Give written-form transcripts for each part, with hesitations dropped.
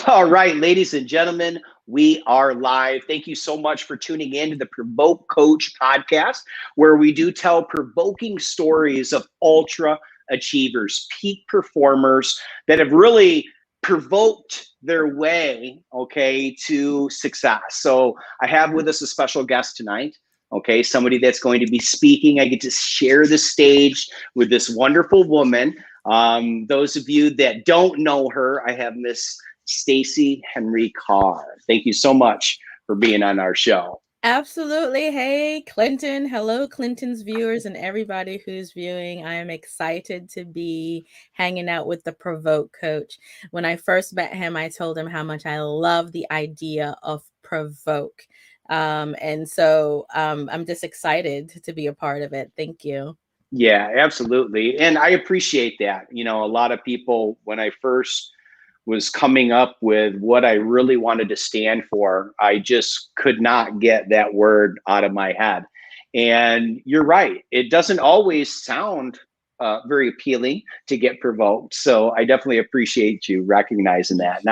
All right, ladies and gentlemen, we are live. Thank you so much for tuning in to the Provoke Coach podcast, where we do tell provoking stories of ultra achievers, peak performers that have really provoked their way, okay, to success. So I have with us a special guest tonight. Okay, somebody that's going to be speaking. I get to share the stage with this wonderful woman. Those of you that don't know her, I have Miss Stacey Henry-Carr. Thank you so much for being on our show. Absolutely. Hey, Clinton. Hello, Clinton's viewers and everybody who's viewing. I am excited to be hanging out with the Provoke coach. When I first met him, I told him how much I love the idea of provoke. I'm just excited to be a part of it. Thank you. Yeah, absolutely. And I appreciate that. You know, a lot of people, when I first was coming up with what I really wanted to stand for, I just could not get that word out of my head. And you're right. It doesn't always sound very appealing to get provoked. So I definitely appreciate you recognizing that.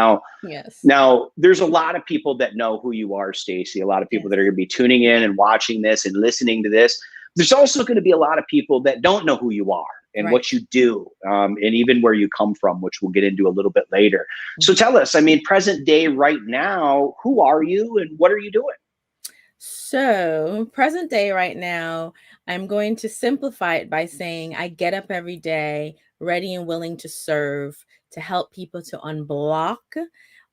Yes. Now, there's a lot of people that know who you are, Stacey. A lot of people Yes. that are going to be tuning in and watching this and listening to this. There's also going to be a lot of people that don't know who you are and Right. what you do, and even where you come from, which we'll get into a little bit later. So tell us, I mean, present day right now, who are you and what are you doing? So, present day right now, I'm going to simplify it by saying I get up every day ready and willing to serve, to help people to unblock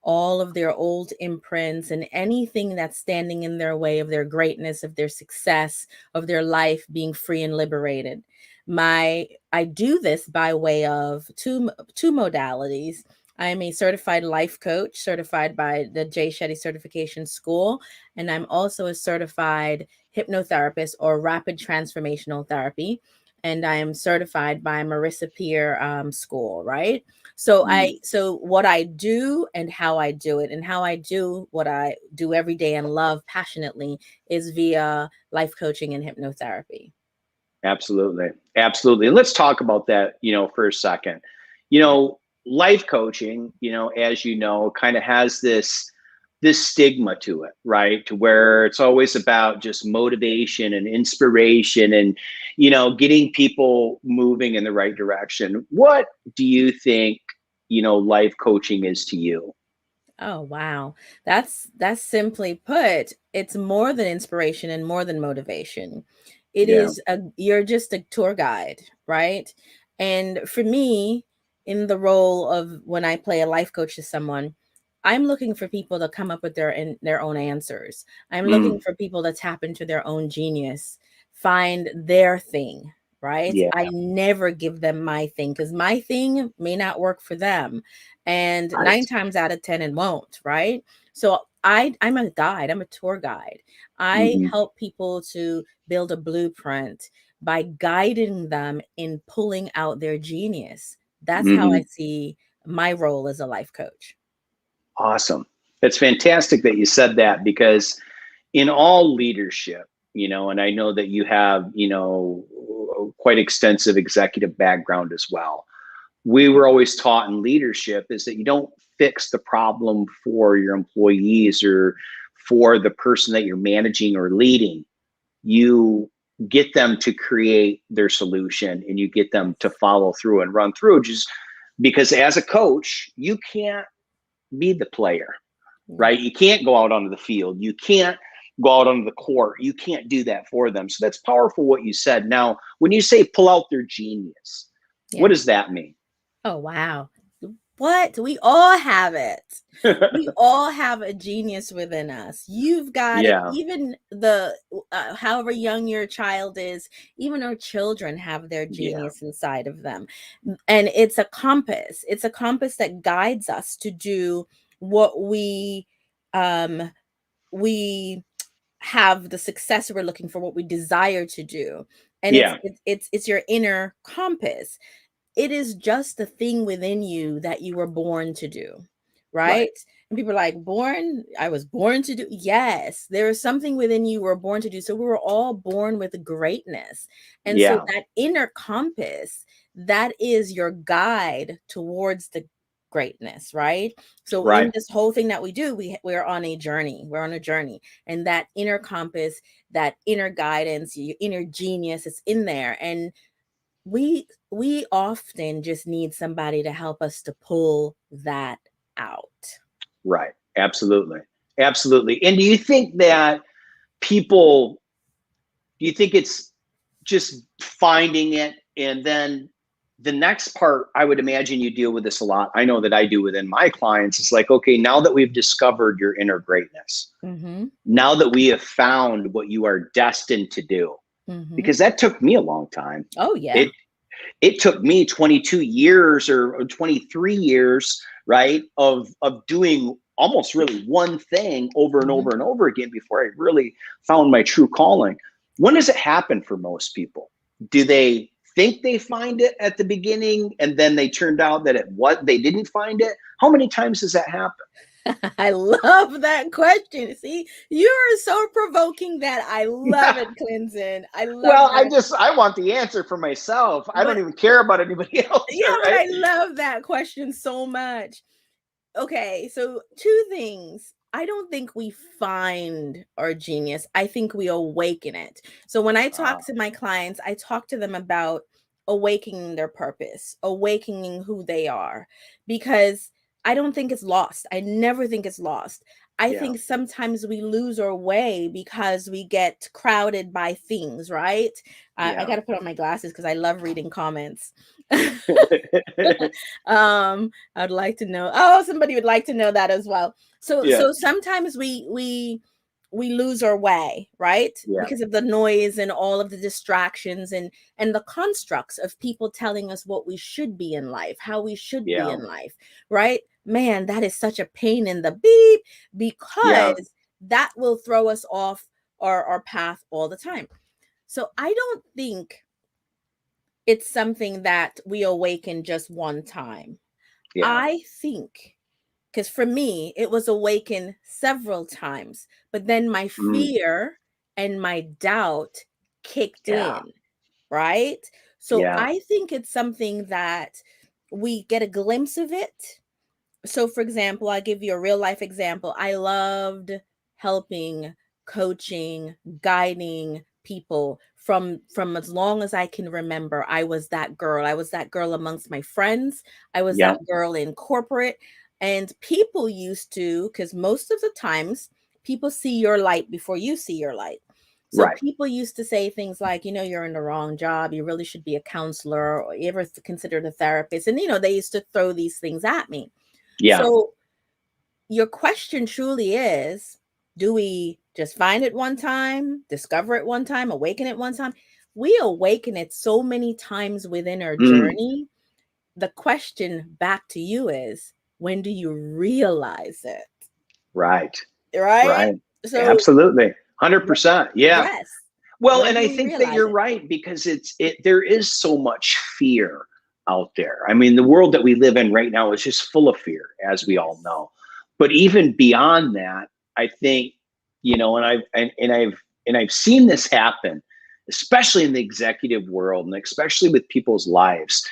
all of their old imprints and anything that's standing in their way of their greatness, of their success, of their life being free and liberated. I do this by way of two modalities. I am a certified life coach, certified by the J. Shetty Certification School, and I'm also a certified hypnotherapist or rapid transformational therapy. And I am certified by Marissa Peer School, right? So what I do and how I do it, and how I do what I do every day and love passionately, is via life coaching and hypnotherapy. Absolutely. Absolutely. And let's talk about that, for a second. Life coaching, as you know, kind of has this stigma to it, right? To where it's always about just motivation and inspiration and, getting people moving in the right direction. What do you think, life coaching is to you? Oh wow. That's simply put, it's more than inspiration and more than motivation. It Yeah. is a You're just a tour guide, right? And for me, in the role of when I play a life coach to someone, I'm looking for people to come up with their own answers. I'm looking Mm, for people to tap into their own genius, find their thing, right? yeah. I never give them my thing because my thing may not work for them, and Right. 9 times out of 10 it won't, right? So I'm a guide, I'm a tour guide. I Hmm. help people to build a blueprint by guiding them in pulling out their genius. That's how I Hmm. see my role as a life coach. Awesome. It's fantastic that you said that because in all leadership, and I know that you have, quite extensive executive background as well. We were always taught in leadership is that you don't fix the problem for your employees or for the person that you're managing or leading. You get them to create their solution and you get them to follow through and run through, just because as a coach, you can't be the player, Yeah. right? You can't go out onto the field. You can't go out onto the court. You can't do that for them. So that's powerful what you said. Now, when you say pull out their genius, what does Yes. that mean? Oh, wow. What? We all have it. We all have a genius within us. You've got it. Yeah. Even however young your child is, even our children have their Yeah. genius inside of them. And it's a compass. It's a compass that guides us to do what um, we have the success we're looking for, what we desire to do. And Yeah. it's your inner compass. It is just the thing within you that you were born to do, Right. right? And people are like, born, I was born to do. Yes, there is something within you we're born to do. So we were all born with greatness. And so Yeah. that inner compass, that is your guide towards the greatness, right? So Right. in this whole thing that we do, we're on a journey. We're on a journey. And that inner compass, that inner guidance, your inner genius is in there. And we often just need somebody to help us to pull that out. Right. Absolutely. Absolutely. And do you think that people, do you think it's just finding it, and then the next part, I would imagine you deal with this a lot. I know that I do within my clients. It's like, okay, now that we've discovered your inner greatness, now that we have found what you are destined to do, because that took me a long time. Oh, yeah. It took me 22 years or 23 years, right, of doing almost really one thing over and over and over again before I really found my true calling. When does it happen for most people? Do they think they find it at the beginning and then they turned out that they didn't find it? How many times does that happen? I love that question. See, you are so provoking that I love it, Clinton. I love that. I want the answer for myself. I don't even care about anybody else. Yeah, right? but I love that question so much. Okay, so two things. I don't think we find our genius. I think we awaken it. So when I talk to my clients, I talk to them about awakening their purpose, awakening who they are, because I don't think it's lost. I never think it's lost. I think sometimes we lose our way because we get crowded by things, right? I got to put on my glasses because I love reading comments. I'd like to know. Oh, somebody would like to know that as well. So sometimes we lose our way, right? Because of the noise and all of the distractions and the constructs of people telling us what we should be in life, how we should be in life, right? Man, that is such a pain in the beep, because that will throw us off our path all the time. So I don't think it's something that we awaken just one time. I think, because for me, it was awakened several times, but then my fear and my doubt kicked in, right? So I think it's something that we get a glimpse of it. So for example, I'll give you a real life example. I loved helping, coaching, guiding people from as long as I can remember. I was that girl. I was that girl amongst my friends. I was that girl in corporate. And people used to, because most of the times people see your light before you see your light. So people used to say things like, you're in the wrong job. You really should be a counselor, or you ever considered a therapist. And, they used to throw these things at me. So your question truly is, do we just find it one time, discover it one time, awaken it one time? We awaken it so many times within our journey. The question back to you is, when do you realize it? Right? So Absolutely. 100%. Yeah. Yes. Well, and I think that you're right, because there is so much fear out there. I mean, the world that we live in right now is just full of fear, as we all know. But even beyond that, I think, and I've seen this happen, especially in the executive world and especially with people's lives,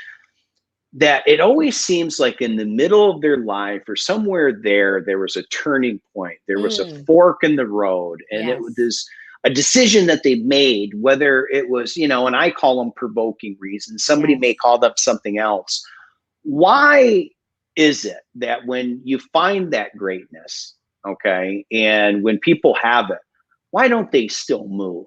that it always seems like in the middle of their life or somewhere there was a turning point. There was a fork in the road, and it was a decision that they made, whether it was, and I call them provoking reasons. Somebody may call them something else. Why is it that when you find that greatness, okay, and when people have it, why don't they still move?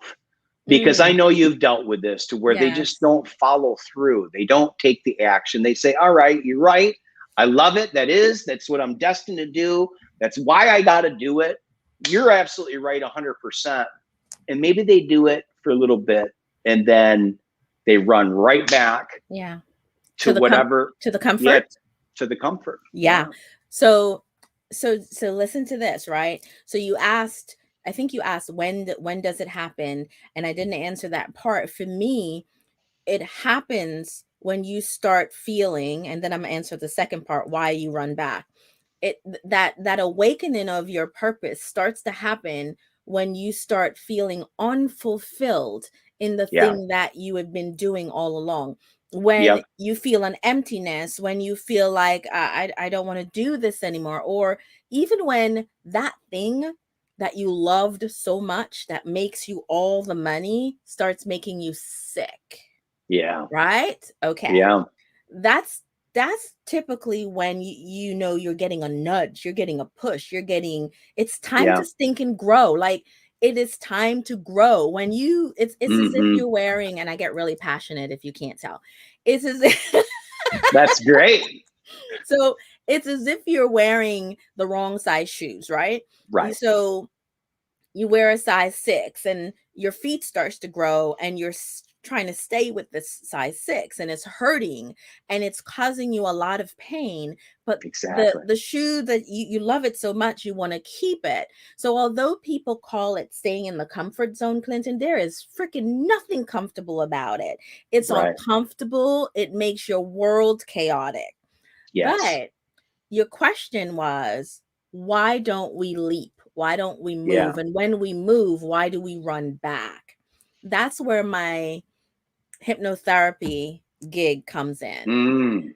Because I know you've dealt with this, to where they just don't follow through. They don't take the action. They say, all right, you're right. I love it. That's what I'm destined to do. That's why I got to do it. You're absolutely right, 100%. And maybe they do it for a little bit, and then they run right back to whatever, to the comfort. To the comfort. So listen to this, right? So I think you asked when does it happen? And I didn't answer that part. For me, it happens when you start feeling, and then I'm gonna answer the second part, why you run back. That awakening of your purpose starts to happen when you start feeling unfulfilled in the thing that you have been doing all along. when Yep. you feel an emptiness, when you feel like I don't want to do this anymore, or even when that thing that you loved so much that makes you all the money starts making you sick, Yeah. right? Okay. Yeah. That's typically when you know you're getting a nudge, you're getting a push, it's time Yeah. to stink and grow. Like it is time to grow. When you it's as if Hmm. you're wearing, and I get really passionate if you can't tell. It's as if That's great. so it's as if you're wearing the wrong size shoes, right? Right. So you wear a size 6 and your feet starts to grow and you're trying to stay with this size 6 and it's hurting and it's causing you a lot of pain, but Exactly. the shoe that you love it so much you want to keep it. So although people call it staying in the comfort zone, Clinton, there is freaking nothing comfortable about it. It's Right. uncomfortable. It makes your world chaotic. Yes. But your question was, why don't we leap? Why don't we Yeah. move? And when we move, why do we run back? That's where my hypnotherapy gig comes in. Mm.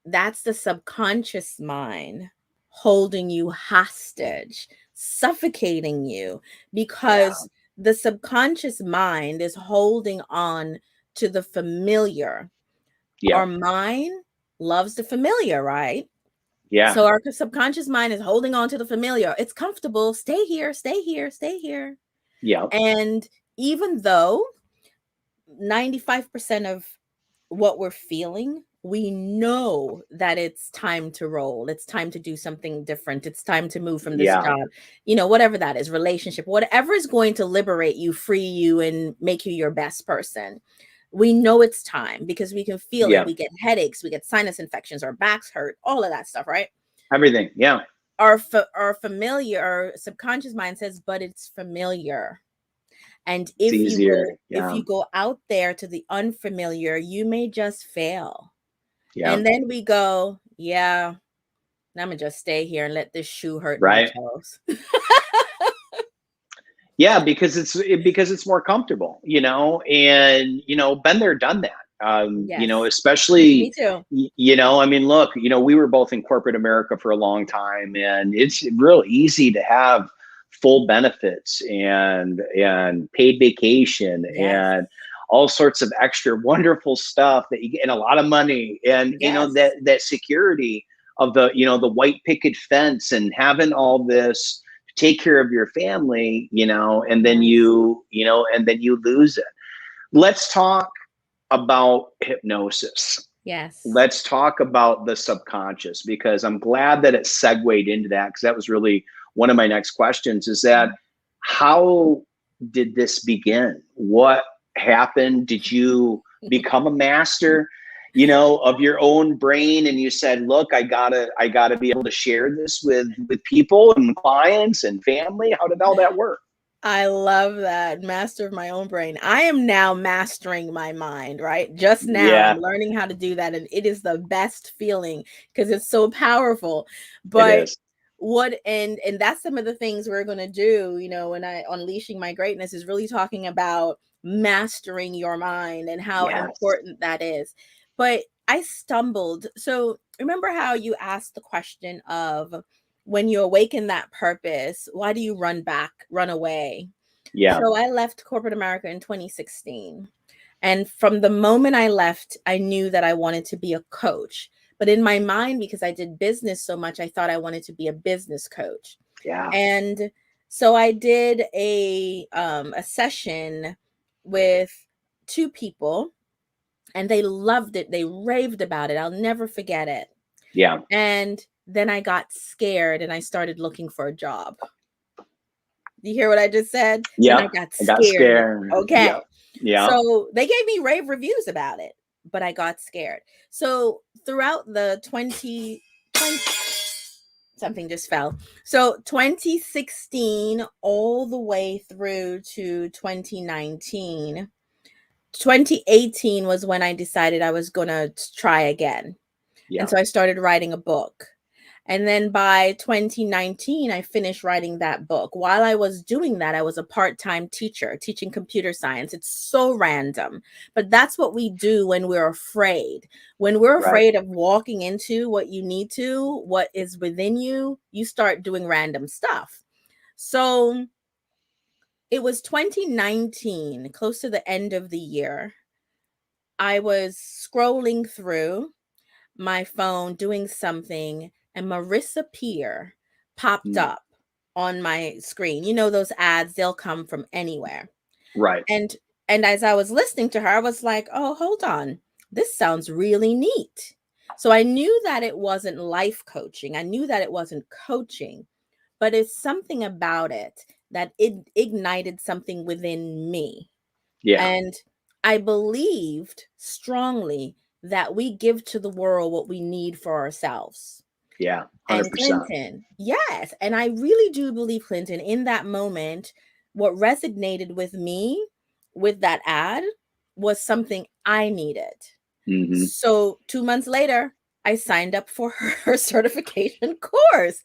That's the subconscious mind holding you hostage, suffocating you, Yeah. because the subconscious mind is holding on to the familiar. Yeah. Our mind loves the familiar, right? Yeah. So our subconscious mind is holding on to the familiar. It's comfortable. Stay here, stay here, stay here. Yeah. And even though 95% of what we're feeling, we know that it's time to roll. It's time to do something different. It's time to move from this Yeah. job, whatever that is, relationship, whatever is going to liberate you, free you, and make you your best person. We know it's time because we can feel it. Yeah. We get headaches, we get sinus infections, our backs hurt, all of that stuff, right? Everything. Yeah. Our familiar, our subconscious mind says, but it's familiar. And It's easier. if Yeah. you go out there to the unfamiliar, you may just fail. Yeah. And then we go, yeah, I'm gonna just stay here and let this shoe hurt my Right. toes. Yeah, because it's more comfortable, and been there, done that. Yes, me Especially, too. I mean, look, we were both in corporate America for a long time, and it's real easy to have full benefits and paid vacation Yes, and all sorts of extra wonderful stuff that you get, and a lot of money, and yes, that security of the white picket fence and having all this take care of your family, and then yes, you lose it. Let's talk about hypnosis. yes. Let's talk about the subconscious, because I'm glad that it segued into that, because that was really one of my next questions, is that how did this begin? What happened? Did you become a master, of your own brain, and you said, look, I gotta be able to share this with people and clients and family? How did all that work? I love that. Master of my own brain. I am now mastering my mind, right? Just now I'm Yeah, learning how to do that. And it is the best feeling because it's so powerful. it But is. and that's some of the things we're gonna do, when I unleashing my greatness is really talking about mastering your mind and how Yes. important that is. But I stumbled. So remember how you asked the question of, when you awaken that purpose, why do you run back, run away? Yeah. So I left corporate America in 2016. And from the moment I left, I knew that I wanted to be a coach. But in my mind, because I did business so much, I thought I wanted to be a business coach. Yeah. And so I did a session with two people and they loved it. They raved about it. I'll never forget it. Yeah. And then I got scared and I started looking for a job. You hear what I just said? Then I Yep. got I got scared. scared. Okay. Yep. Yeah. So they gave me rave reviews about it, but I got scared. So throughout the 2020, something just fell. So 2016 all the way through to 2019. 2018 was when I decided I was going to try again. And Yeah. so I started writing a book. And then by 2019, I finished writing that book. While I was doing that, I was a part-time teacher teaching computer science. It's so random, but that's what we do when we're afraid. When we're Right. afraid of walking into what you need to, what is within you, you start doing random stuff. So it was 2019, close to the end of the year. I was scrolling through my phone doing something, and Marissa Peer popped Mm. up on my screen. You know those ads, they'll come from anywhere. Right. And as I was listening to her, I was like, "Oh, hold on. This sounds really neat." So I knew that it wasn't life coaching. I knew that it wasn't coaching, but it's something about it that it ignited something within me. Yeah. And I believed strongly that we give to the world what we need for ourselves. Yeah. And 100%. Clinton, yes. And I really do believe, Clinton, in that moment, what resonated with me with that ad was something I needed. Hmm. So 2 months later, I signed up for her certification course,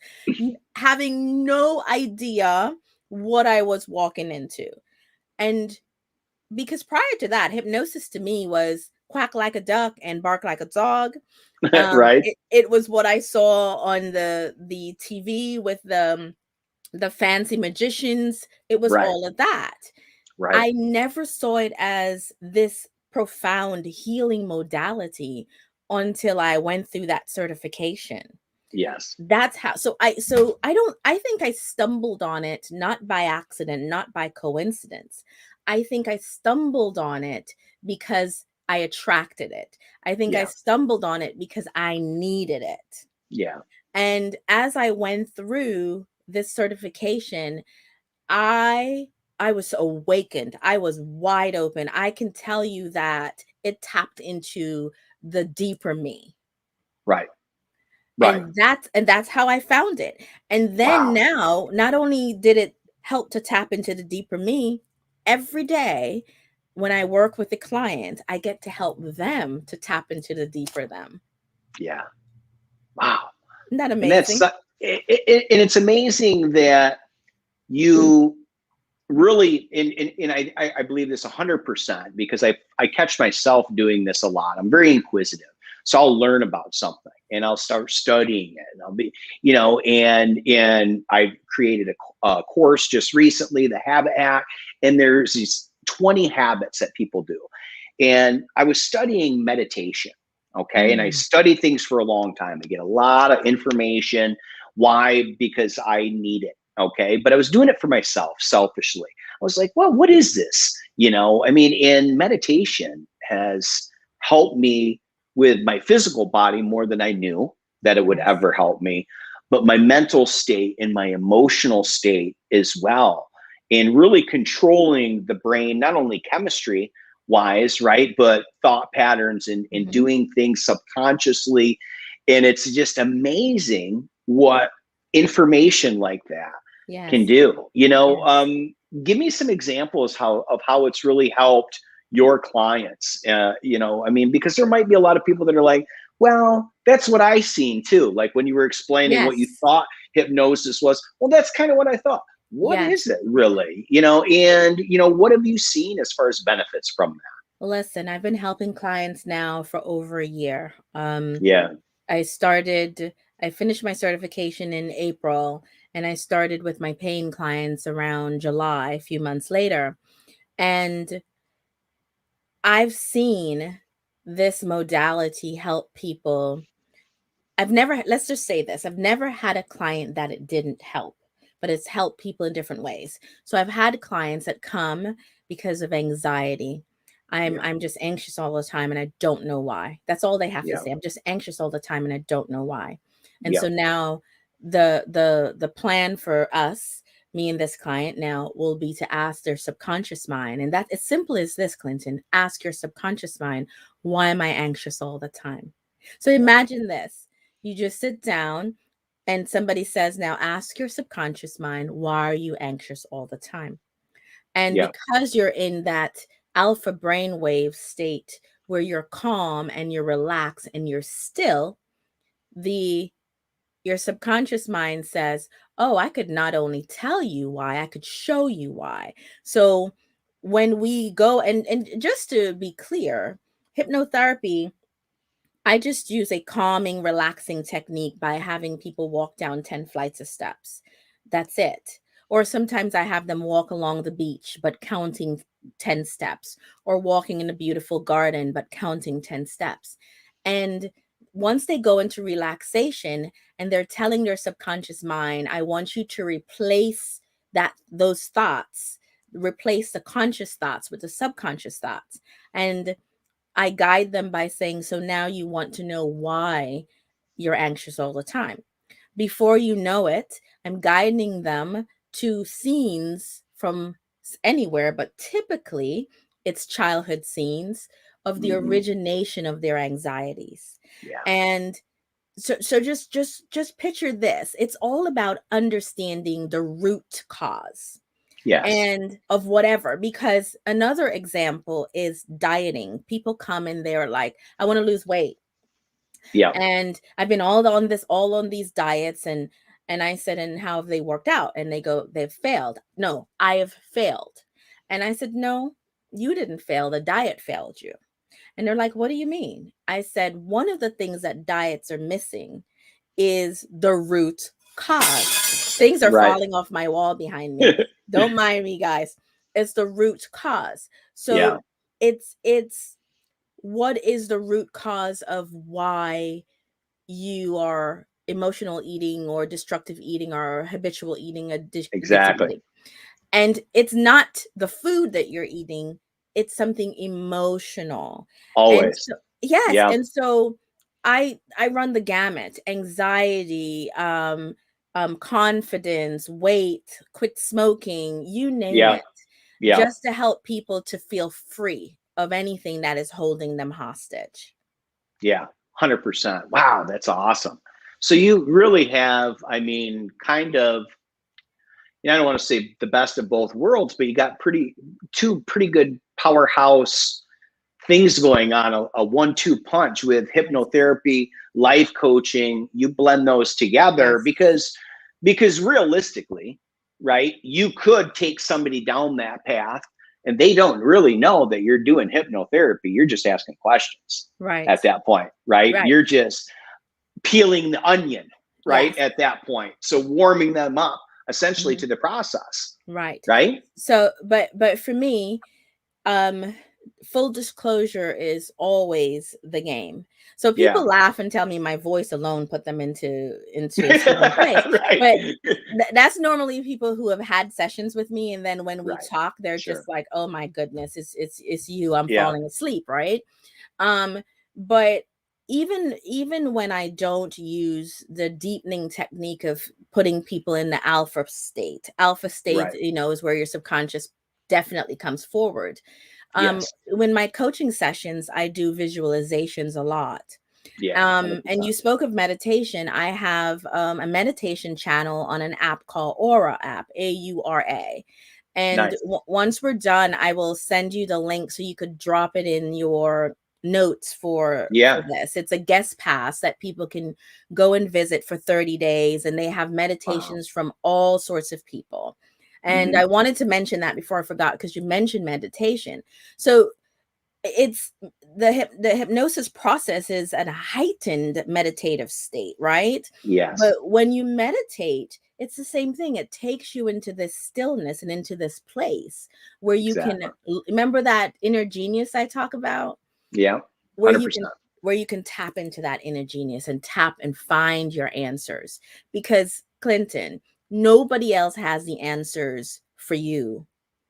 having no idea what I was walking into. And because prior to that, hypnosis to me was quack like a duck and bark like a dog. Right. It was what I saw on the TV with the fancy magicians. It was Right. all of that. Right. I never saw it as this profound healing modality until I went through that certification. Yes. That's how, I think I stumbled on it not by accident, not by coincidence. I think I stumbled on it because I attracted it. I think I Yeah. stumbled on it because I needed it. Yeah. And as I went through this certification, I I was awakened. I was wide open. I can tell you that it tapped into the deeper me. Right. Right. And that's how I found it. And then Wow. now, not only did it help to tap into the deeper me, every day when I work with a client, I get to help them to tap into the deeper them. Yeah. Wow. Isn't that And that's amazing? and it's amazing that you really and I believe this 100% because I catch myself doing this a lot. I'm very inquisitive, so I'll learn about something and I'll start studying it, and I'll be, and I created a course just recently, the Habit Hack, and there's these 20 habits that people do, and I was studying meditation. Okay, and I Mm, study things for a long time. I get a lot of information. Why? Because I need it. Okay, but I was doing it for myself selfishly. I was like, well, what is this? I mean, in meditation has helped me with my physical body more than I knew that it would yes. ever help me, but my mental state and my emotional state as well, and really controlling the brain, not only chemistry wise, right, but thought patterns, and Mhm. doing things subconsciously. And it's just amazing what information like that can Yes. do. Yes. Give me some examples of how it's really helped your clients. I mean, because there might be a lot of people that are like, well, that's what I seen too. Like when you were explaining what you Yes. thought hypnosis was, well, that's kind of what I thought. What is Yes. it really? And what have you seen as far as benefits from that? Listen, I've been helping clients now for over a year. Yeah. I finished my certification in April, and I started with my paying clients around July, a few months later. And I've seen this modality help people. Let's just say this, I've never had a client that it didn't help, but it's helped people in different ways. So I've had clients that come because of anxiety. Yeah. I'm just anxious all the time and I don't know why. That's all they have to Yeah. say. I'm just anxious all the time and I don't know why. And Yeah. so now the plan for us, me and this client now, will be to ask their subconscious mind. And that's as simple as this, Clinton. Ask your subconscious mind, why am I anxious all the time? So Yeah. imagine this. You just sit down and somebody says, now ask your subconscious mind, why are you anxious all the time? And Yeah. because you're in that alpha brainwave state where you're calm and you're relaxed and you're still, the your subconscious mind says, oh, I could not only tell you why, I could show you why. So when we go, and just to be clear, hypnotherapy, I just use a calming, relaxing technique by having people walk down 10 flights of steps. That's it. Or sometimes I have them walk along the beach, but counting 10 steps, or walking in a beautiful garden, but counting 10 steps. And once they go into relaxation and they're telling their subconscious mind, I want you to replace those thoughts, replace the conscious thoughts with the subconscious thoughts. And I guide them by saying, so now you want to know why you're anxious all the time. Before you know it, I'm guiding them to scenes from anywhere, but typically it's childhood scenes of the origination of their anxieties. Yeah. And so just picture this. It's all about understanding the root cause. Yes. And of whatever, because another example is dieting. People come and they're like, I want to lose weight. Yeah. And I've been all on these diets, and I said, and how have they worked out? And they go, they've failed. No, I have failed. And I said, no, you didn't fail. The diet failed you. And they're like, what do you mean? I said, one of the things that diets are missing is the root cause. Things are falling off my wall behind me. Don't mind me, guys. It's the root cause. So it's what is the root cause of why you are emotional eating or destructive eating or habitual eating, exactly. Eating. And it's not the food that you're eating, it's something emotional. Always. And so, yes. Yeah. And so I run the gamut: anxiety, confidence, weight, quit smoking, you name it. Yeah. Just to help people to feel free of anything that is holding them hostage. Yeah, 100%. Wow, that's awesome. So you really have, I mean, kind of, I don't want to say the best of both worlds, but you got two pretty good powerhouse things going on, a 1-2 punch with hypnotherapy, life coaching. You blend those together because realistically, right, you could take somebody down that path and they don't really know that you're doing hypnotherapy. You're just asking questions at that point, right? You're just peeling the onion, right, at that point. So warming them up essentially to the process. Right. So, but for me, full disclosure is always the game. So people laugh and tell me my voice alone put them into a certain place. But that's normally people who have had sessions with me, and then when we talk, they're just like, "Oh my goodness, it's you. I'm falling asleep." Right. But even when I don't use the deepening technique of putting people in the alpha state, is where your subconscious definitely comes forward. When my coaching sessions, I do visualizations a lot. And you spoke of meditation. I have a meditation channel on an app called Aura app, AURA. And once we're done, I will send you the link so you could drop it in your notes for this. It's a guest pass that people can go and visit for 30 days. And they have meditations from all sorts of people. And I wanted to mention that before I forgot, because you mentioned meditation. So it's the hypnosis process is at a heightened meditative state, right? Yes. But when you meditate, it's the same thing. It takes you into this stillness and into this place where you can remember that inner genius I talk about. Yeah. 100%. Where you can tap into that inner genius and tap and find your answers. Because Clinton, nobody else has the answers for you.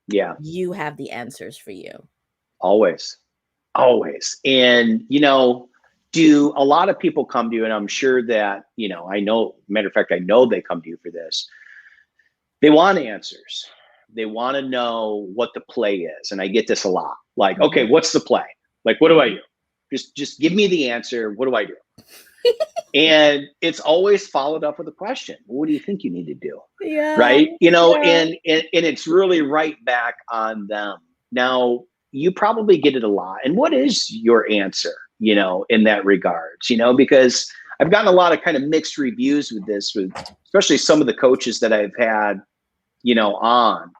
Yeah. You have the answers for you. Always. And, do a lot of people come to you, and I'm sure that, matter of fact, I know they come to you for this. They want answers. They want to know what the play is. And I get this a lot. Like, okay, what's the play? Like, what do I do? Just give me the answer. What do I do? And it's always followed up with a question. What do you think you need to do? Yeah. Right. And it's really right back on them. Now, you probably get it a lot. And what is your answer, in that regards, because I've gotten a lot of kind of mixed reviews with this, with especially some of the coaches that I've had, you know, on.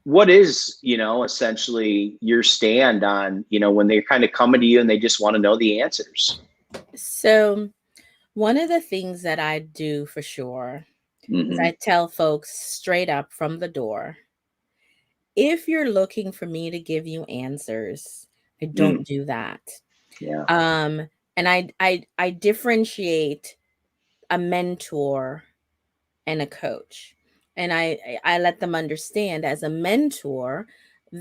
What is, you know, essentially your stand on, you know, when they're kind of coming to you and they just want to know the answers? So one of the things that I do for sure is I tell folks straight up from the door, if you're looking for me to give you answers, I don't do that. Yeah. And I differentiate a mentor and a coach. And I let them understand, as a mentor,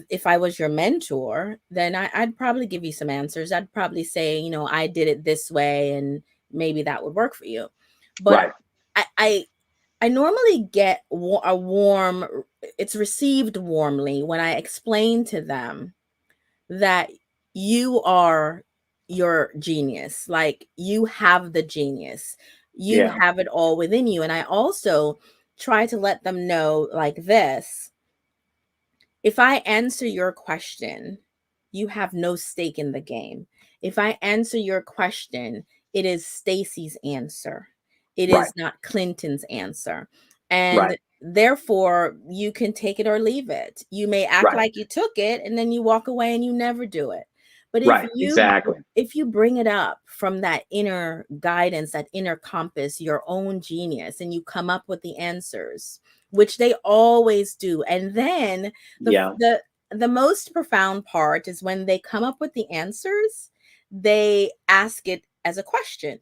if I was your mentor, then I'd probably give you some answers. I'd probably say, you know, I did it this way and maybe that would work for you. But I normally get a warm, it's received warmly when I explain to them that you are your genius. Like, you have the genius. You have it all within you. And I also try to let them know like this: if I answer your question, you have no stake in the game. If I answer your question, it is Stacey's answer. It is not Clinton's answer. And therefore, you can take it or leave it. You may act like you took it and then you walk away and you never do it. But if you bring it up from that inner guidance, that inner compass, your own genius, and you come up with the answers, which they always do. And then the most profound part is when they come up with the answers, they ask it as a question.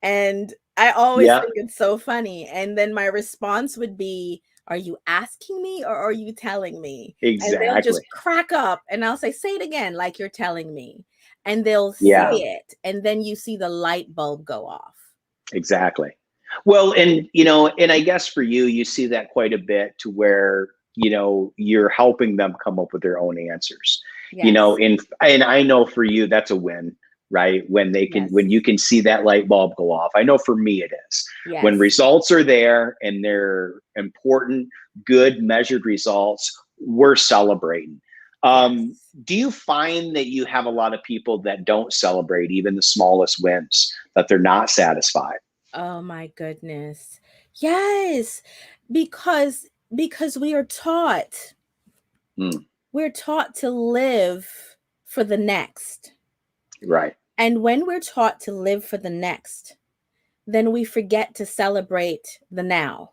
And I always think it's so funny. And then my response would be, are you asking me or are you telling me? And they'll just crack up and I'll say, say it again, like you're telling me. And they'll say it. And then you see the light bulb go off. Exactly. Well, and, you know, and I guess for you, you see that quite a bit, to where, you know, you're helping them come up with their own answers, you know, and I know for you, that's a win, right? When they can, when you can see that light bulb go off. I know for me it is. When results are there and they're important, good, measured results, we're celebrating. Do you find that you have a lot of people that don't celebrate even the smallest wins, that they're not satisfied? Oh my goodness. Yes. Because we are taught, we're taught to live for the next. Right. And when we're taught to live for the next, then we forget to celebrate the now.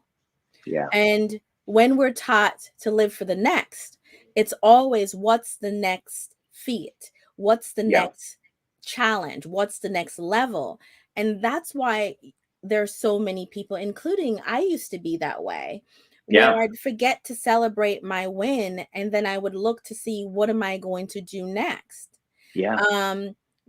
Yeah. And when we're taught to live for the next, it's always, what's the next feat? What's the next challenge? What's the next level? And that's why there's so many people, including I used to be that way, where I'd forget to celebrate my win. And then I would look to see, what am I going to do next?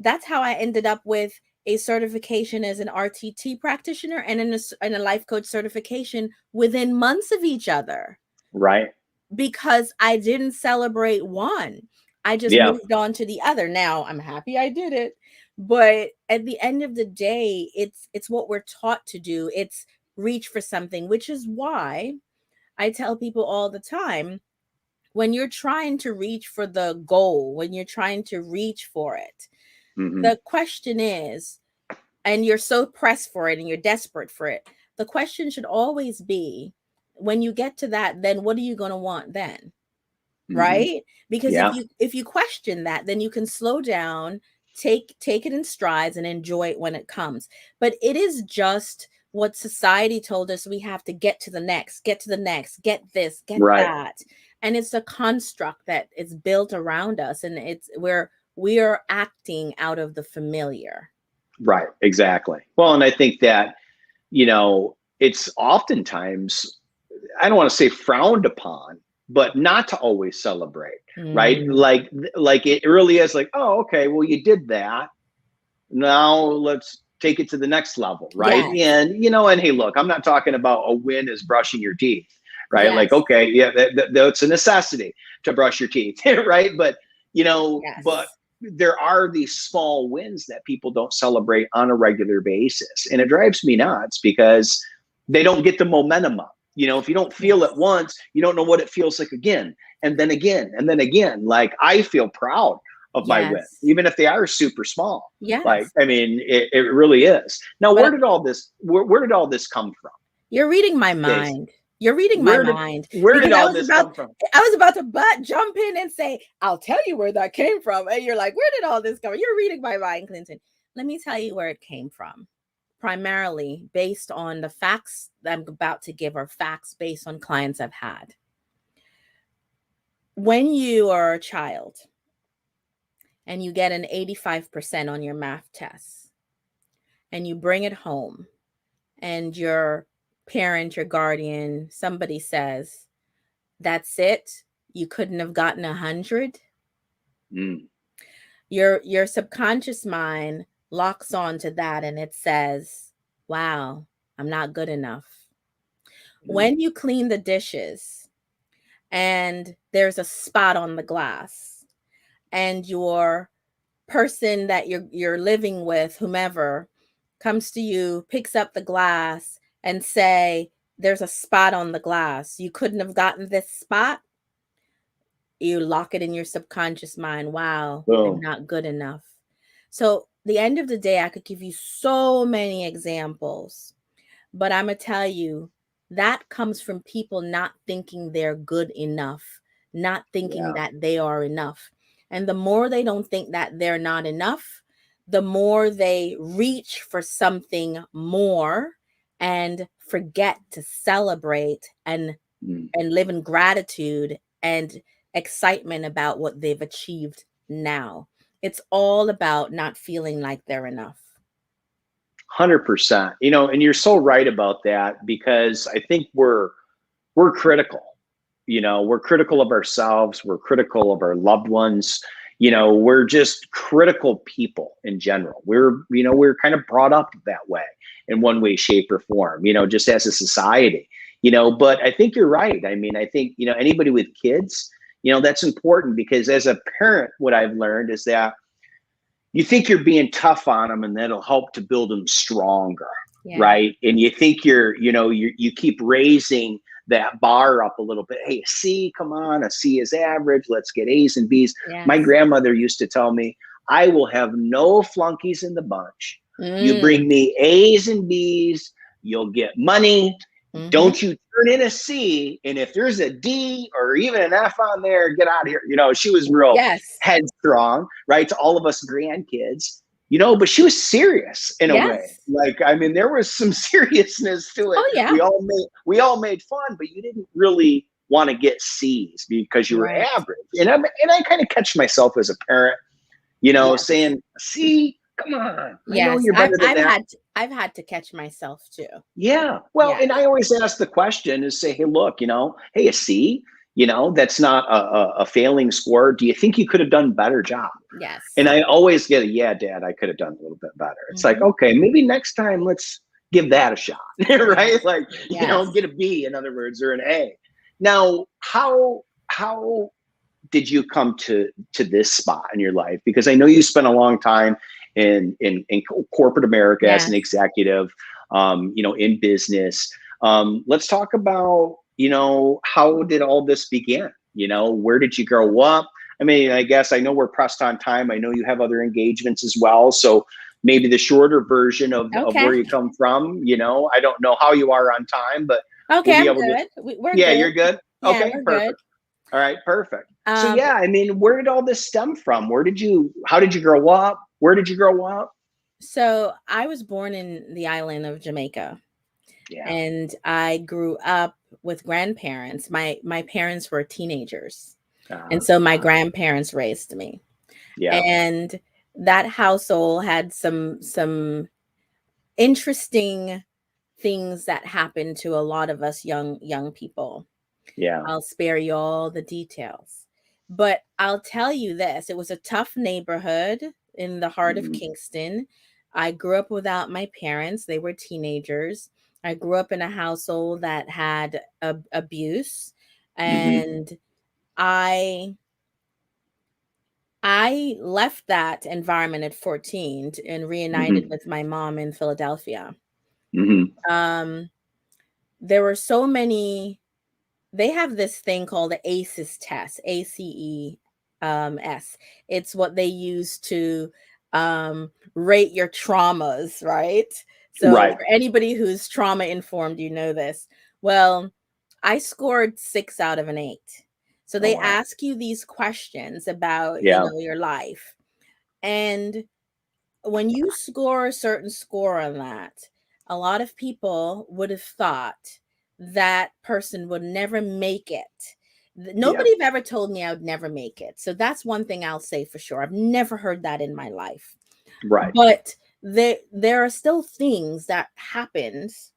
That's how I ended up with a certification as an RTT practitioner and a life coach certification within months of each other. Right. Because I didn't celebrate one. I just moved on to the other. Now I'm happy I did it. But at the end of the day, it's what we're taught to do. It's reach for something, which is why I tell people all the time, when you're trying to reach for the goal, when you're trying to reach for it, the question is, and you're so pressed for it and you're desperate for it, the question should always be, when you get to that, then what are you going to want then? Right? Because if you question that, then you can slow down, take it in strides and enjoy it when it comes. But it is just what society told us we have to get to the next, get this, get that. And it's a construct that is built around us, and it's where we are acting out of the familiar. Right. Exactly. Well, and I think that, you know, it's oftentimes, I don't want to say frowned upon, but not to always celebrate, right? Like it really is like, oh, okay, well, you did that. Now let's take it to the next level, right? And, you know, and hey, look, I'm not talking about a win as brushing your teeth, right? Like, okay, that's a necessity to brush your teeth, right? But, you know, but there are these small wins that people don't celebrate on a regular basis. And it drives me nuts because they don't get the momentum up. You know, if you don't feel it once, you don't know what it feels like again, and then again, and then again. Like, I feel proud of my win, Yes. even if they are super small. Like, Yes. I mean, it really is. Now, But where did all this come from? you're reading my Stacey? mind. You're reading my mind Where did because all this come from? I was about to jump in and say, I'll tell you where that came from. And you're like, where did all this come from? You're reading my mind, Clinton. Let me tell you where it came from. Primarily based on the facts that I'm about to give, are facts based on clients I've had. When you are a child and you get an 85% on your math test and you bring it home and your parent, your guardian, somebody says, that's it, you couldn't have gotten 100. Your subconscious mind locks on to that and it says, wow, I'm not good enough. When you clean the dishes and there's a spot on the glass and your person that you're living with, whomever, comes to you, picks up the glass and say, there's a spot on the glass, you couldn't have gotten this spot. You lock it in your subconscious mind. Wow, I'm not good enough. So the end of the day, I could give you so many examples, but I'm going to tell you that comes from people not thinking they're good enough, not thinking that they are enough. And the more they don't think that they're not enough, the more they reach for something more and forget to celebrate and live in gratitude and excitement about what they've achieved now. It's all about not feeling like they're enough. 100%. And you're so right about that, because I think we're critical. We're critical of ourselves. We're critical of our loved ones. We're just critical people in general. We're kind of brought up that way in one way, shape, or form, just as a society, but I think you're right. I mean, I think, anybody with kids, that's important, because as a parent, what I've learned is that you think you're being tough on them and that'll help to build them stronger. Right. And you think you keep raising that bar up a little bit. Hey, a C, come on, a C is average. Let's get A's and B's. My grandmother used to tell me, I will have no flunkies in the bunch. You bring me A's and B's, you'll get money. Don't you turn in a C. And if there's a D or even an F on there, get out of here. She was real headstrong, right? To all of us grandkids. But she was serious in a way. Like, I mean, there was some seriousness to it. Oh, yeah. We all made fun, but you didn't really want to get C's because you were average. And I kind of catch myself as a parent, saying, C, come on. I know you're better than that. I've had to catch myself too. Yeah. Well, and I always ask the question is say, hey, look, hey, a C, that's not a failing score. Do you think you could have done a better job? Yes. And I always get Dad, I could have done a little bit better. It's like, okay, maybe next time let's give that a shot, right? Like, get a B, in other words, or an A. Now, how did you come to this spot in your life? Because I know you spent a long time in corporate America as an executive, in business. Let's talk about, how did all this begin? Where did you grow up? I mean, I guess I know we're pressed on time. I know you have other engagements as well. So maybe the shorter version of where you come from, I don't know how you are on time, but okay, we'll I'm good. We're good. You're good. Yeah, okay, we're perfect. Good. All right, perfect. So I mean, where did all this stem from? How did you grow up? Where did you grow up? So I was born in the island of Jamaica. And I grew up with grandparents. My parents were teenagers. And so my grandparents raised me. And that household had some interesting things that happened to a lot of us young people. I'll spare you all the details. But I'll tell you this, it was a tough neighborhood in the heart of Kingston. I grew up without my parents. They were teenagers. I grew up in a household that had abuse. And I left that environment at 14 and reunited with my mom in Philadelphia. There were so many. They have this thing called the ACEs test, ACE, S. It's what they use to rate your traumas, right? So Right. for anybody who's trauma informed, you know this. Well, I scored 6 out of an 8. So Oh, they wow. ask you these questions about, Yeah. your life. And when you score a certain score on that, a lot of people would have thought that person would never make it. Yeah. Nobody have ever told me I would never make it. So that's one thing I'll say for sure. I've never heard that in my life. Right. But there are still things that happens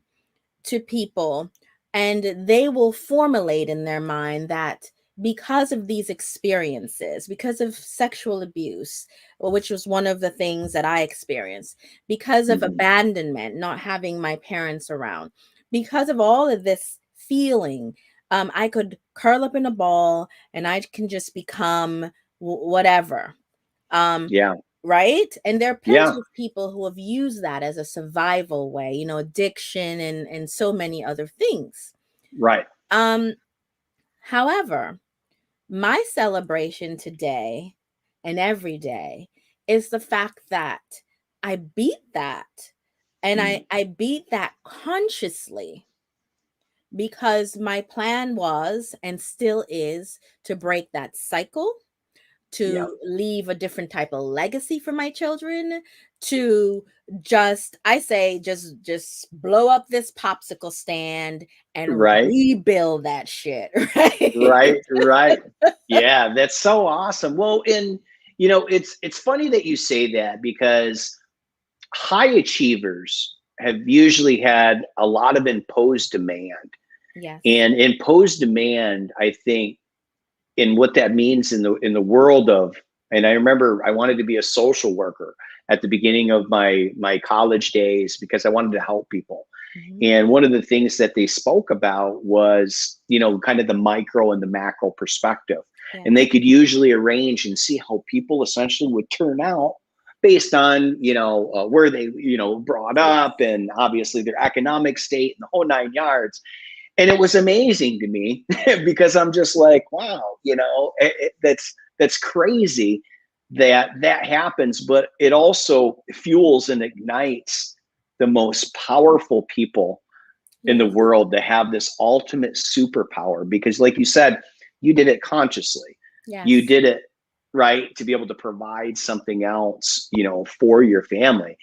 to people, and they will formulate in their mind that because of these experiences, because of sexual abuse, which was one of the things that I experienced, because of Hmm. abandonment, not having my parents around, because of all of this feeling, I could curl up in a ball and I can just become whatever. Um, Yeah. right? And there are Yeah. plenty of people who have used that as a survival way, addiction and so many other things. Right. Um, However, my celebration today and every day is the fact that I beat that. And Mm. I beat that consciously because my plan was and still is to break that cycle, Yeah. to leave a different type of legacy for my children, to just, I say, just blow up this popsicle stand and Right. rebuild that shit. Right. Right. Right. Yeah. That's so awesome. Well, and it's funny that you say that because high achievers have usually had a lot of imposed demand. Yes. And imposed demand, I think, in what that means in the world of, and I remember I wanted to be a social worker at the beginning of my college days because I wanted to help people. Mhm. And one of the things that they spoke about was, kind of the micro and the macro perspective. And Yes. they could usually arrange and see how people essentially would turn out based on, where they, brought Yes. up and obviously their economic state and the whole 9 yards. And it was amazing to me because I'm just like, wow, that's crazy that happens, but it also fuels and ignites the most powerful people in the Yes. world to have this ultimate superpower because, like you said, you did it consciously. You Yes. did it right to be able to provide something else, for your family.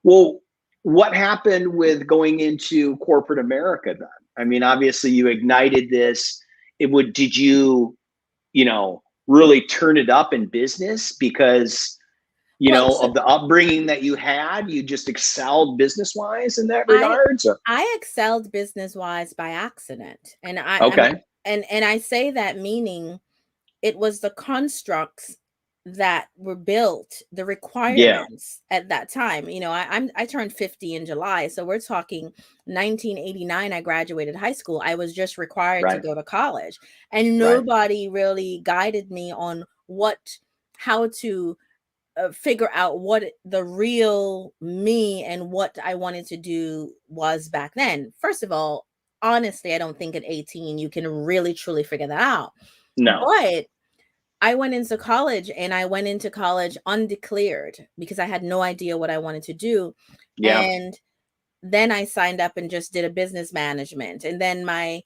Well, what happened with going into corporate America then? I mean, obviously you ignited this. Did you, really turn it up in business because, Well, so of the upbringing that you had? You just excelled business wise in that I regards? Or? I excelled business wise by accident. And Okay. and I say that meaning it was the constructs that were built, the Yeah. requirements at that time. I turned 50 in July, so we're talking 1989. I graduated high school. I was just required to Right. go to college, and Right. nobody really guided me on how to figure out what the real me and what I wanted to do was back then. First of all, honestly, I don't think at 18 you can really truly figure that out. No. But I went into college, and I went into college undeclared because I had no idea what I wanted to do. Yeah. And then I signed up and just did a business management. And then my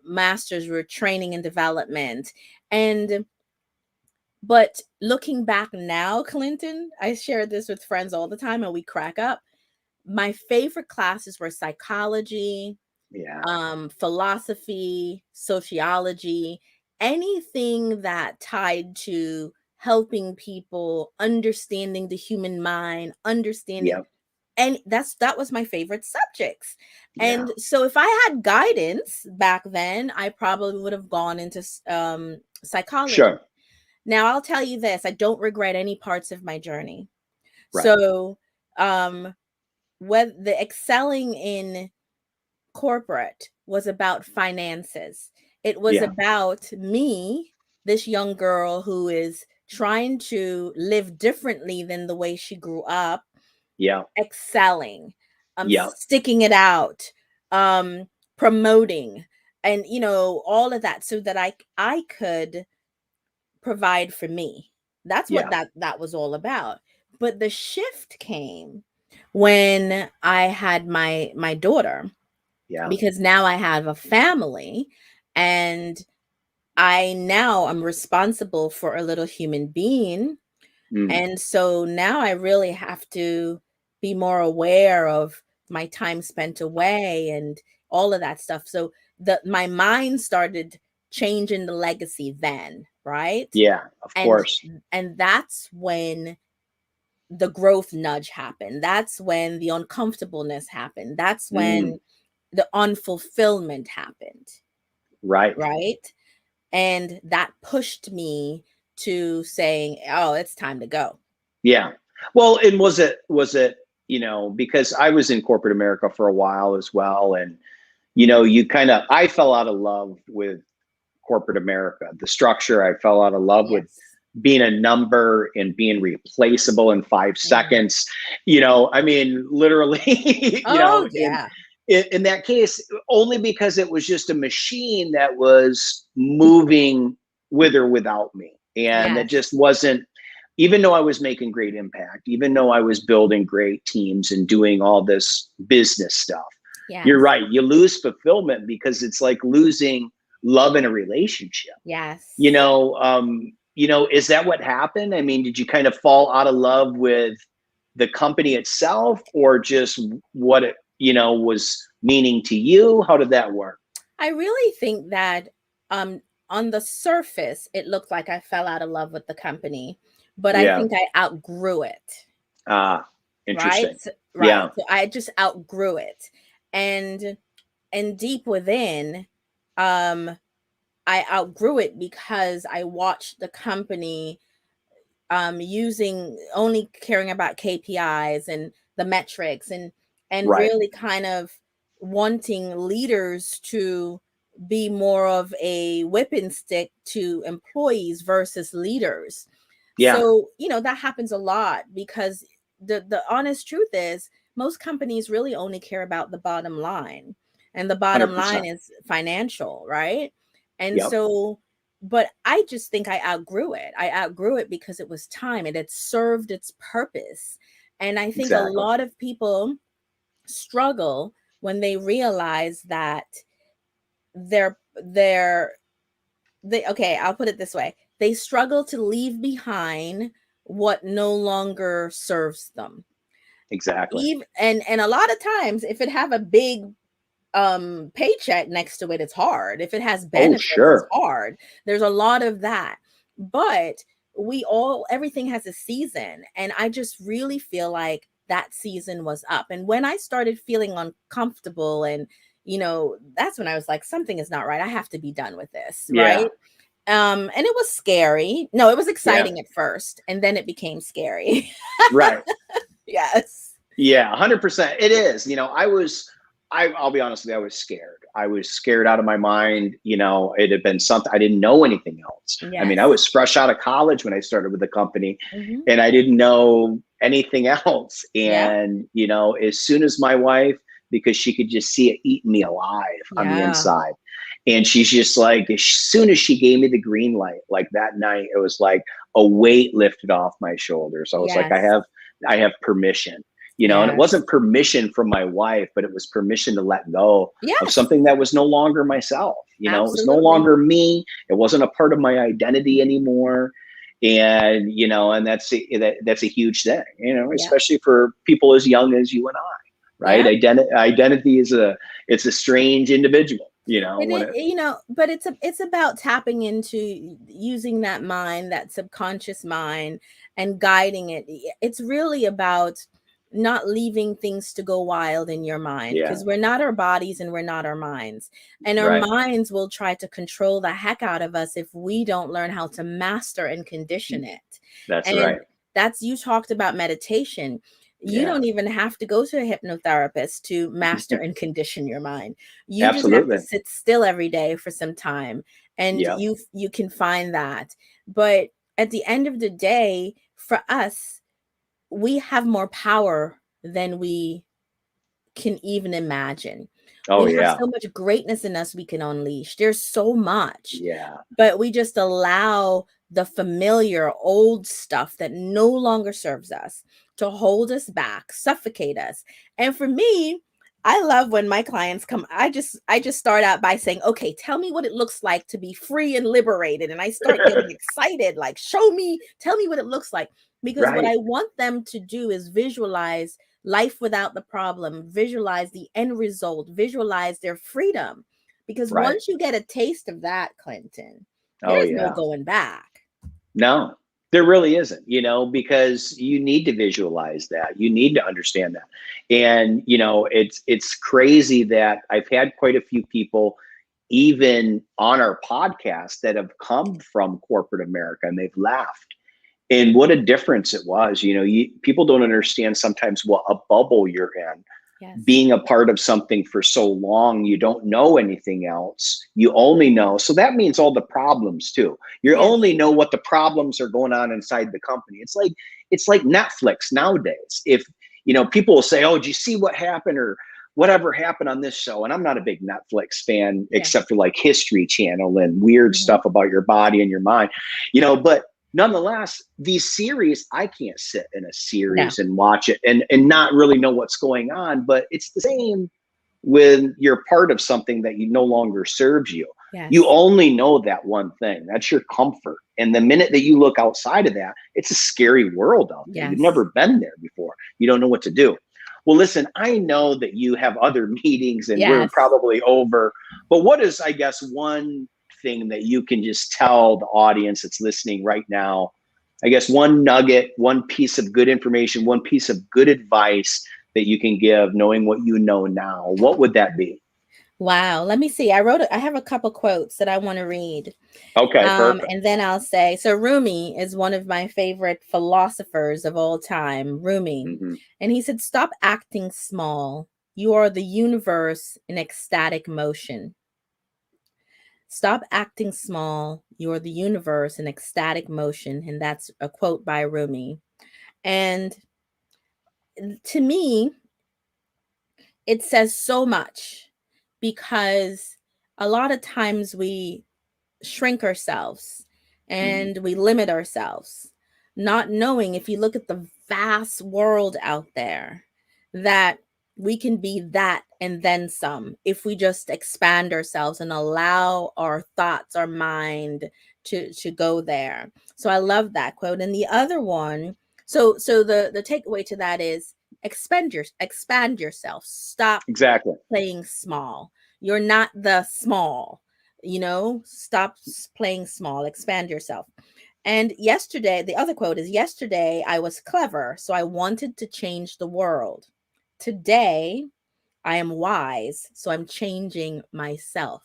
masters were training and development. And but looking back now, Clinton, I share this with friends all the time and we crack up. My favorite classes were psychology, Yeah. philosophy, sociology, anything that tied to helping people, understanding the human mind, understanding, Yeah. and that was my favorite subjects. Yeah. And so if I had guidance back then, I probably would have gone into psychology. Sure. Now I'll tell you this, I don't regret any parts of my journey. Right. So whether the excelling in corporate was about finances. It was Yeah. about me, this young girl who is trying to live differently than the way she grew up, Yeah. excelling, Yeah. sticking it out, um, promoting, and all of that so that I could provide for me. That's what Yeah. that was all about. But the shift came when I had my daughter, Yeah. because now I have a family, and I'm responsible for a little human being. Mm. And so now I really have to be more aware of my time spent away and all of that stuff. So my mind started changing the legacy then, right? Yeah, of And course. and that's when the growth nudge happened. That's when the uncomfortableness happened. That's Mm. when the unfulfillment happened, Right. right? And that pushed me to saying, "Oh, it's time to go." Yeah. Well, and was it, because I was in corporate America for a while as well. And, I fell out of love with corporate America, the structure. I fell out of love with Yes. being a number and being replaceable in 5 seconds. I mean, literally, Oh, in, yeah. in that case, only because it was just a machine that was moving with or without me. And that just Yes. wasn't, even though I was making great impact, even though I was building great teams and doing all this business stuff, you're Yes. right. You lose fulfillment because it's like losing love in a relationship. Yes. Is that what happened? I mean, did you kind of fall out of love with the company itself, or just what it, was meaning to you? How did that work? I really think that um on the surface it looked like I fell out of love with the company, but I Yeah. think I outgrew it. Ah, Right? interesting. Right. Yeah. So I just outgrew it. And deep within, um I outgrew it because I watched the company using only caring about KPIs and the metrics, and Right. really kind of wanting leaders to be more of a whipping stick to employees versus leaders. Yeah. So, that happens a lot because the honest truth is most companies really only care about the bottom line. And the bottom line 100%. is financial, right? And Yep. so, but I just think I outgrew it. I outgrew it because it was time. It had served its purpose. And I think a Exactly. lot of people struggle when they realize that they're they're okay, I'll put it this way. They struggle to leave behind what no longer serves them. Exactly. Even and a lot of times if it have a big paycheck next to it, it's hard. If it has Oh, benefits, it's sure. hard. There's a lot of that. But everything has a season, and I just really feel like that season was up. And when I started feeling uncomfortable, and that's when I was like, something is not right. I have to be done with this, Yeah. right? And it was scary. No, it was Yeah. exciting at first, and then it became scary. Right. Yes. Yeah, 100%. It is. I'll be honest with you, I was scared. I was scared out of my mind. It had been something, I didn't know anything else. I mean, I Yes. was fresh out of college when I started with the company, Hmm. and I didn't know anything else. Yeah. And, as soon as my wife, because she could just see it eating me alive on the Yeah. inside. And she's just like, as soon as she gave me the green light, like that night, it was like a weight lifted off my shoulders. I was like, I Yes. have permission, and it Yes. wasn't permission from my wife, but it was permission to let go of Yes. something that was no longer myself. It was no Absolutely. longer me. It wasn't a part of my identity anymore. And, that's a huge thing, Yeah. especially for people as young as you and I, right? Yeah. Identity it's a strange individual, when it, But it's about tapping into using that mind, that subconscious mind, and guiding it. It's really about not leaving things to go wild in your mind, yeah, because we're not our bodies and we're not our minds. And our right. minds will try to control the heck out of us if we don't learn how to master and condition it. That's And right. you talked about meditation. You Yeah, don't even have to go to a hypnotherapist to master and condition your mind. You just have to absolutely. sit still every day for some time, and Yeah. you can find that. But at the end of the day, for us, we have more power than we can even imagine. Oh, We have yeah. so much greatness in us we can unleash. There's so much, Yeah. but we just allow the familiar old stuff that no longer serves us, to hold us back, suffocate us. And for me, I love when my clients come. I just start out by saying, okay, tell me what it looks like to be free and liberated. And I start getting excited, like, show me, tell me what it looks like. Because what Right. I want them to do is visualize life without the problem, visualize the end result, visualize their freedom. Because Right. once you get a taste of that, Clinton, Oh, there's no yeah. going back. No, there really isn't, you know, because you need to visualize that. You need to understand that. And, you know, it's crazy that I've had quite a few people even on our podcast that have come from corporate America and they've laughed. And what a difference it was. You know, people don't understand sometimes what a bubble you're in. Yes. Being a part of something for so long, you don't know anything else. You only know. So that means all the problems too. You Yes. only know what the problems are going on inside the company. It's like Netflix nowadays. If, you know, people will say, oh, did you see what happened or whatever happened on this show? And I'm not a big Netflix fan, except for like History Channel and weird stuff about your body and your mind, you know, but nonetheless, these series, I can't sit in a series and watch it and not really know what's going on. But it's the same when you're part of something that no longer serves you. Yes. You only know that one thing. That's your comfort. And the minute that you look outside of that, it's a scary world out there. Yes. You've never been there before. You don't know what to do. Well, listen, I know that you have other meetings and we're probably over. But what is, I guess, one thing that you can just tell the audience that's listening right now, I guess one nugget, one piece of good information, one piece of good advice that you can give knowing what you know now? What would that be? Wow. Let me see. I have a couple quotes that I want to read. Okay, perfect. And then I'll say, so Rumi is one of my favorite philosophers of all time, Rumi. And he said, stop acting small. You are the universe in ecstatic motion. Stop acting small. You're the universe in ecstatic motion. And that's a quote by Rumi. And to me, it says so much because a lot of times we shrink ourselves and we limit ourselves, not knowing, if you look at the vast world out there, that we can be that and then some if we just expand ourselves and allow our thoughts, our mind to go there. So I love that quote. And the other one, so the takeaway to that is expand yourself. Stop playing small. You're not the small, you know, stop playing small, expand yourself. And yesterday, the other quote is, yesterday I was clever, so I wanted to change the world. Today, I am wise, so I'm changing myself.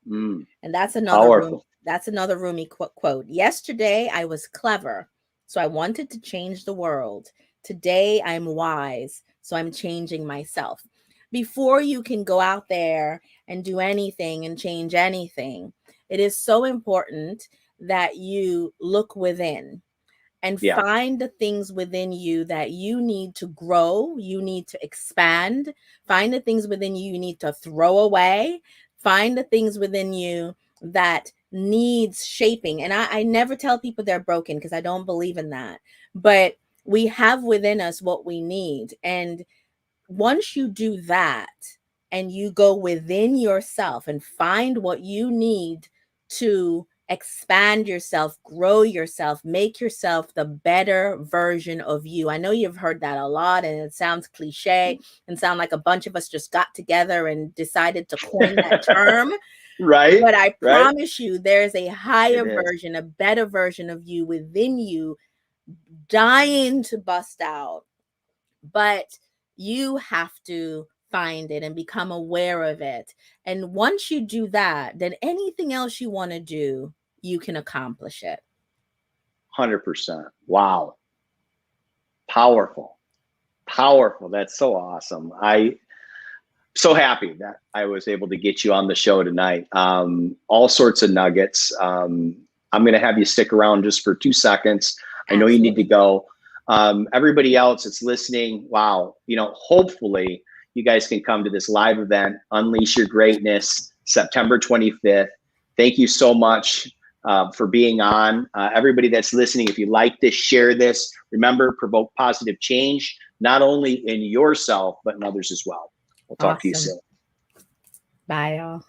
And that's another Rumi quote. Yesterday, I was clever, so I wanted to change the world. Today, I'm wise, so I'm changing myself. Before you can go out there and do anything and change anything, it is so important that you look within and find the things within you that you need to grow, you need to expand, find the things within you you need to throw away, find the things within you that needs shaping. And I never tell people they're broken because I don't believe in that. But we have within us what we need. And once you do that and you go within yourself and find what you need to expand yourself, grow yourself, make yourself the better version of you. I know you've heard that a lot and it sounds cliche and sound like a bunch of us just got together and decided to coin that term. Right. But I promise you, there's a higher version, a better version of you within you, dying to bust out. But you have to find it and become aware of it. And once you do that, then anything else you want to do, you can accomplish it. 100%. Wow. Powerful. Powerful. That's so awesome. I'm so happy that I was able to get you on the show tonight. All sorts of nuggets. I'm going to have you stick around just for 2 seconds. I know you need to go. Everybody else that's listening, wow, you know, hopefully you guys can come to this live event, Unleash Your Greatness, September 25th. Thank you so much for being on. Everybody that's listening, if you like this, share this. Remember, provoke positive change, not only in yourself, but in others as well. We'll talk to you soon. Bye, y'all.